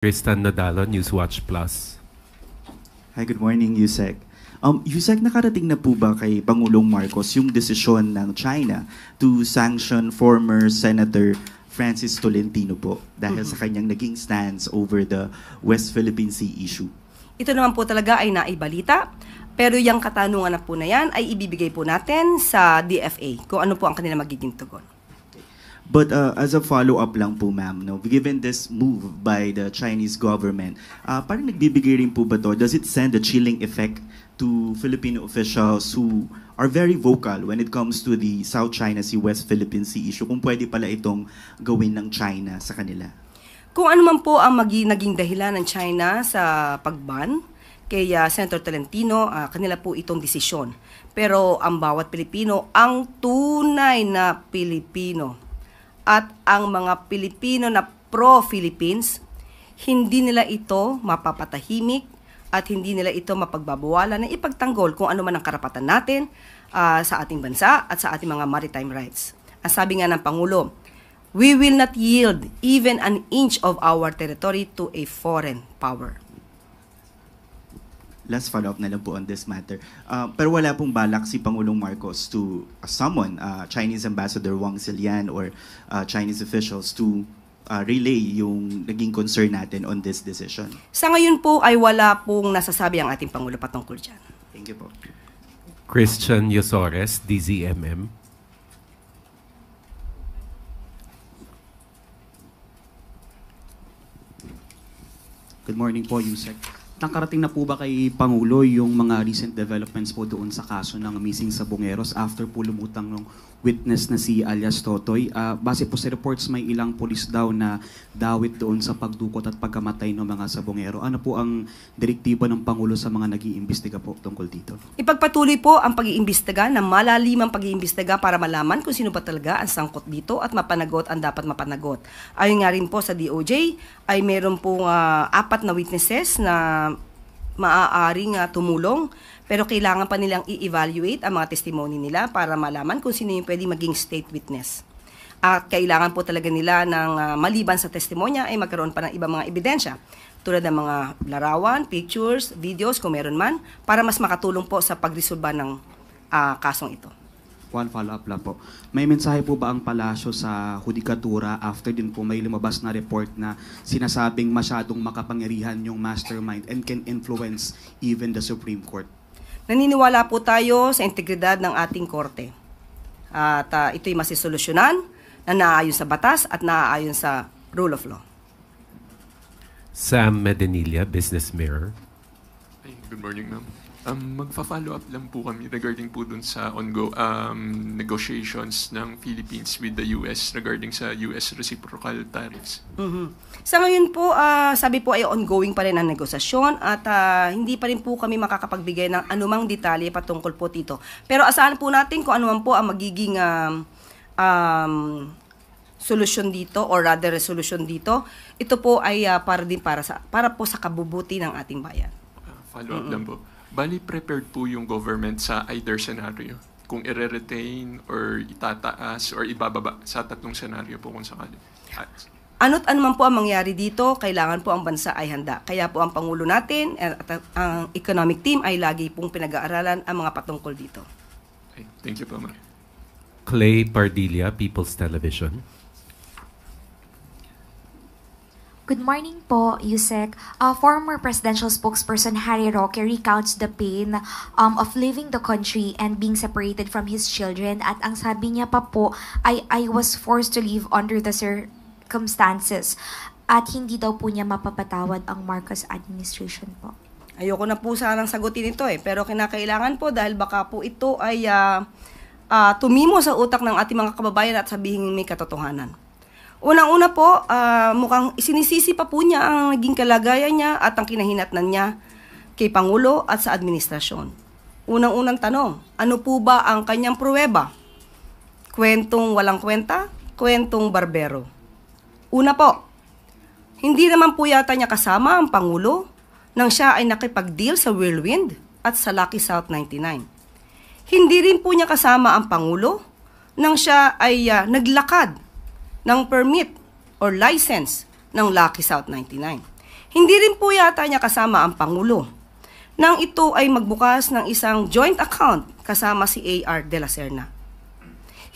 Tristan Nadalo, Newswatch Plus. Hi, good morning, Yusek. Yusek, nakarating na po ba kay Pangulong Marcos yung desisyon ng China to sanction former Senator Francis Tolentino po dahil sa kanyang naging stance over the West Philippine Sea issue? Ito naman po talaga ay naibalita, pero yung katanungan na po na yan ay ibibigay po natin sa DFA kung ano po ang kanila magiging tugon. But as a follow-up lang po, ma'am, no, given this move by the Chinese government, parang nagbibigay rin po ba to? Does it send a chilling effect to Filipino officials who are very vocal when it comes to the South China Sea, West Philippine Sea issue? Kung pwede pala itong gawin ng China sa kanila? Kung ano man po ang naging dahilan ng China sa pagban kay Senator Tolentino, kanila po itong desisyon. Pero ang bawat Pilipino, ang tunay na Pilipino, at ang mga Pilipino na pro-Philippines, hindi nila ito mapapatahimik at hindi nila ito mapagbabawalan na ipagtanggol kung ano man ang karapatan natin sa ating bansa at sa ating mga maritime rights. Ang sabi nga ng Pangulo, we will not yield even an inch of our territory to a foreign power. Last follow-up na lang po on this matter. Pero wala pong balak si Pangulong Marcos to summon Chinese Ambassador Wang Zilian or Chinese officials to relay yung naging concern natin on this decision. Sa ngayon po ay wala pong nasasabi ang ating Pangulo patungkol dyan. Thank you po. Christian Yosores, DZMM. Good morning po, Yusek. Nakarating na po ba kay Pangulo yung mga recent developments po doon sa kaso ng missing Sabongeros after po lumutang ng witness na si alias Totoy? Base po sa reports, may ilang polis daw na dawit doon sa pagdukot at pagkamatay ng mga Sabongero. Ano po ang direktiba ng Pangulo sa mga nag-iimbestiga po tungkol dito? Ipagpatuloy po ang pag-iimbestiga ng malalimang pag-iimbestiga para malaman kung sino ba talaga ang sangkot dito at mapanagot ang dapat mapanagot. Ayon nga rin po sa DOJ, ay meron pong 4 na witnesses na maaaring tumulong, pero kailangan pa nilang i-evaluate ang mga testimony nila para malaman kung sino yung pwede maging state witness. At kailangan po talaga nila ng maliban sa testimonya ay magkaroon pa ng ibang mga ebidensya tulad ng mga larawan, pictures, videos kung meron man para mas makatulong po sa pagresolba ng kasong ito. One follow-up lang po. May mensahe po ba ang palasyo sa hudikatura after din po may lumabas na report na sinasabing masyadong makapangyarihan yung mastermind and can influence even the Supreme Court? Naniniwala po tayo sa integridad ng ating korte. At ito'y masisolusyonan na naaayon sa batas at naaayon sa rule of law. Sam Medenilla, Business Mirror. Ay, good morning, ma'am. Magfa-follow up lang po kami regarding po dun sa negotiations ng Philippines with the US regarding sa US reciprocal tariffs. Sa ngayon po, sabi po ay ongoing pa rin ang negosasyon at hindi pa rin po kami makakapagbigay ng anumang detalye patungkol po dito. Pero asahan po natin kung anuman po ang magiging solusyon dito or rather resolution dito. Ito po ay para po sa kabubuti ng ating bayan. Follow up lang po. Bali, prepared po yung government sa either scenario. Kung i-retain or itataas or ibababa sa tatlong scenario po kung sakali. Ano't ano man po ang mangyari dito, kailangan po ang bansa ay handa. Kaya po ang Pangulo natin at ang economic team ay lagi pong pinag-aaralan ang mga patungkol dito. Okay, thank you po, ma'am. Clay Pardilla, People's Television. Good morning po, Yusek. Former presidential spokesperson Harry Roque recounts the pain of leaving the country and being separated from his children. At ang sabi niya pa po ay I was forced to leave under the circumstances. At hindi daw po niya mapapatawad ang Marcos administration po. Ayoko na po sanang sagutin ito pero kinakailangan po dahil baka po ito ay tumimo sa utak ng ating mga kababayan at sabihin may katotohanan. Unang-una po, mukhang isinisisi pa po niya ang naging kalagayan niya at ang kinahinatnan niya kay Pangulo at sa administrasyon. Unang-unang tanong, ano po ba ang kanyang pruweba? Kwentong walang kwenta? Kwentong barbero? Una po, hindi naman po yata niya kasama ang Pangulo nang siya ay nakipag-deal sa Whirlwind at sa Lucky South 99. Hindi rin po niya kasama ang Pangulo nang siya ay naglakad ng permit or license ng Lucky South 99. Hindi rin po yata niya kasama ang Pangulo nang ito ay magbukas ng isang joint account kasama si A.R. de la Serna.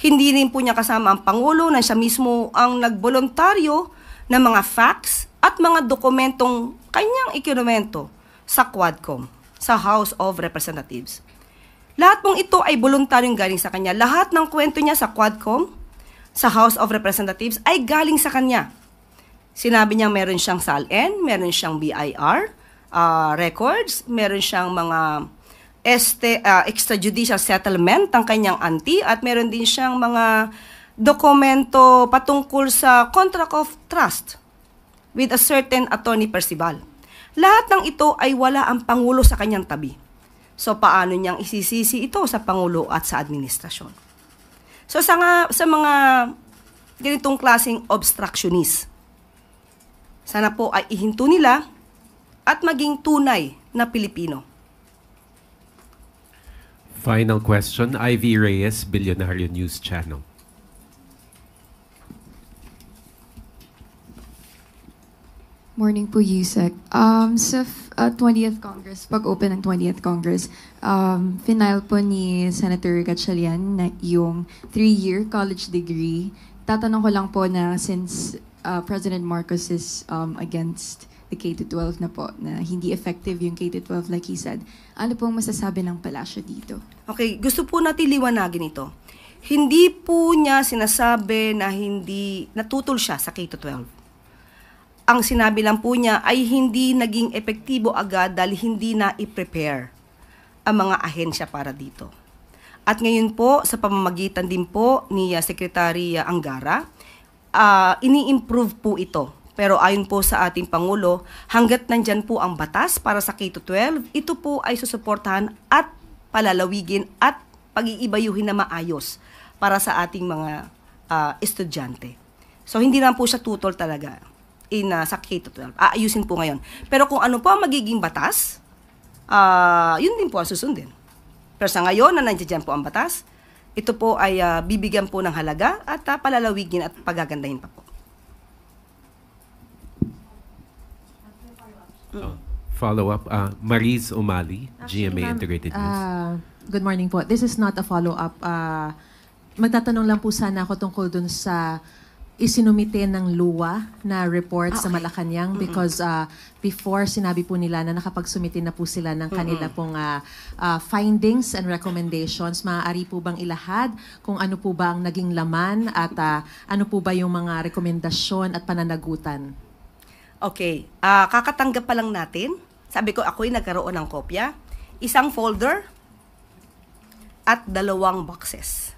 Hindi rin po niya kasama ang Pangulo na siya mismo ang nagboluntaryo ng mga facts at mga dokumentong kanyang ikinumento sa Quadcom, sa House of Representatives. Lahat pong ito ay voluntaryong galing sa kanya. Lahat ng kwento niya sa Quadcom, sa House of Representatives, ay galing sa kanya. Sinabi niya meron siyang SALN, meron siyang BIR, records, meron siyang mga extrajudicial settlement ng kanyang auntie at meron din siyang mga dokumento patungkol sa contract of trust with a certain attorney Percival. Lahat ng ito ay wala ang Pangulo sa kanyang tabi. So paano niyang isisisi ito sa Pangulo at sa administrasyon? So sa mga ganitong klaseng obstructionist, sana po ay ihinto nila at maging tunay na Pilipino. Final question, Ivy Reyes, Billionario News Channel. Morning po, Yusek. Sa 20th Congress, pag-open ng 20th Congress, final po ni Senator Gatchalian na yung 3-year college degree. Tatanong ko lang po na since President Marcos is against the K-12 na po, na hindi effective yung K-12 like he said, ano pong masasabi ng palasyo dito? Okay, gusto po natin liwanagin ito. Hindi po niya sinasabi na hindi natutol siya sa K-12. Ang sinabi lang po niya ay hindi naging epektibo agad dahil hindi na i-prepare ang mga ahensya para dito. At ngayon po, sa pamamagitan din po ni Secretary Angara, ini-improve po ito. Pero ayon po sa ating Pangulo, hanggat nandyan po ang batas para sa K-12, ito po ay susuportahan at palalawigin at pag-iibayuhin na maayos para sa ating mga estudyante. So hindi na po siya tutol talaga sa K-12. Aayusin po ngayon. Pero kung ano po ang magiging batas, yun din po ang susundin. Pero sa ngayon na nandiyan po ang batas, ito po ay bibigyan po ng halaga at palalawigin at pagagandahin pa po. Follow-up, Mariz Umali, GMA Integrated News. Good morning po. This is not a follow-up. Magtatanong lang po sana ako tungkol dun sa isinumite ng luwa na report sa Malacanang because before sinabi po nila na nakapagsumite na po sila ng kanila pong findings and recommendations. Maaari po bang ilahad kung ano po ba ang naging laman at ano po ba yung mga rekomendasyon at pananagutan? Okay, kakatanggap pa lang natin. Sabi ko, ako'y nagkaroon ng kopya. Isang folder at 2 boxes.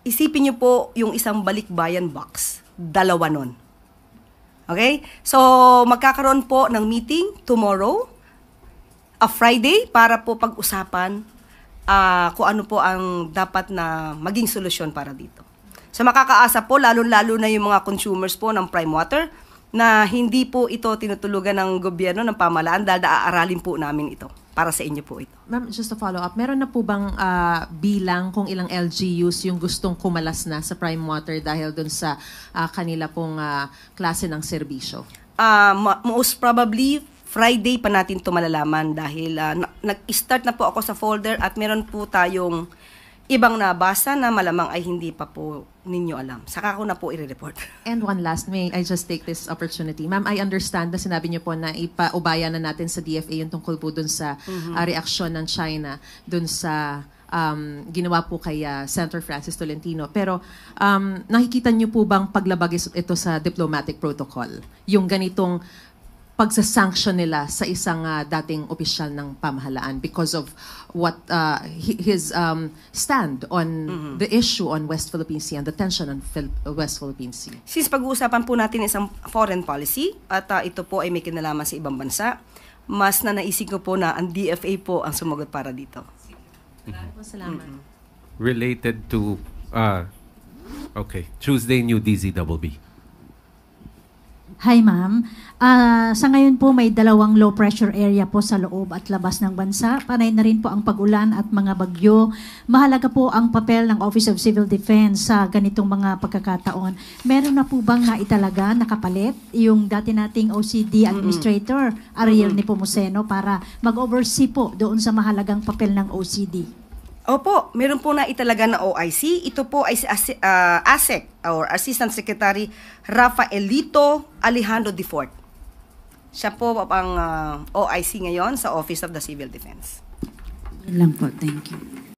Isipin niyo po yung isang balikbayan box. 2 nun. Okay? So, magkakaroon po ng meeting tomorrow, Friday, para po pag-usapan kung ano po ang dapat na maging solusyon para dito. So, makakaasa po, lalo-lalo na yung mga consumers po ng Prime Water, na hindi po ito tinutulugan ng gobyerno, ng pamahalaan, dahil aaralin po namin ito. Para sa inyo po ito. Ma'am, just a follow-up. Meron na po bang bilang kung ilang LGUs yung gustong kumalas na sa Prime Water dahil dun sa kanila pong klase ng serbisyo? Most probably, Friday pa natin ito malalaman dahil nag-start na po ako sa folder at meron po tayong ibang nabasa na malamang ay hindi pa po ninyo alam. Saka ko na po i-report. And one last, may I just take this opportunity. Ma'am, I understand na sinabi niyo po na ipaubaya na natin sa DFA yung tungkol po dun sa reaksyon ng China dun sa ginawa po kay Senator Francis Tolentino. Pero nakikita niyo po bang paglabag ito sa diplomatic protocol? Yung ganitong pagsasanction nila sa isang dating opisyal ng pamahalaan because of what his stand on the issue on West Philippine Sea and the tension on West Philippine Sea. Since pag-uusapan po natin isang foreign policy at ito po ay may kinalaman sa ibang bansa, mas naisip ko po na ang DFA po ang sumagot para dito. Salamat. Related to, okay, Tuesday, new DZBB. Hi, ma'am. Sa ngayon po may 2 low pressure area po sa loob at labas ng bansa. Panay na rin po ang pag-ulan at mga bagyo. Mahalaga po ang papel ng Office of Civil Defense sa ganitong mga pagkakataon. Meron na po bang naitalaga, nakapalit, yung dati nating OCD Administrator, Ariel Nepomuceno, para mag-oversee po doon sa mahalagang papel ng OCD? Opo, meron po na italaga na OIC. Ito po ay si ASEC or Assistant Secretary Rafaelito Alejandro Defort. Siya po ang OIC ngayon sa Office of the Civil Defense. Yun lang po, thank you.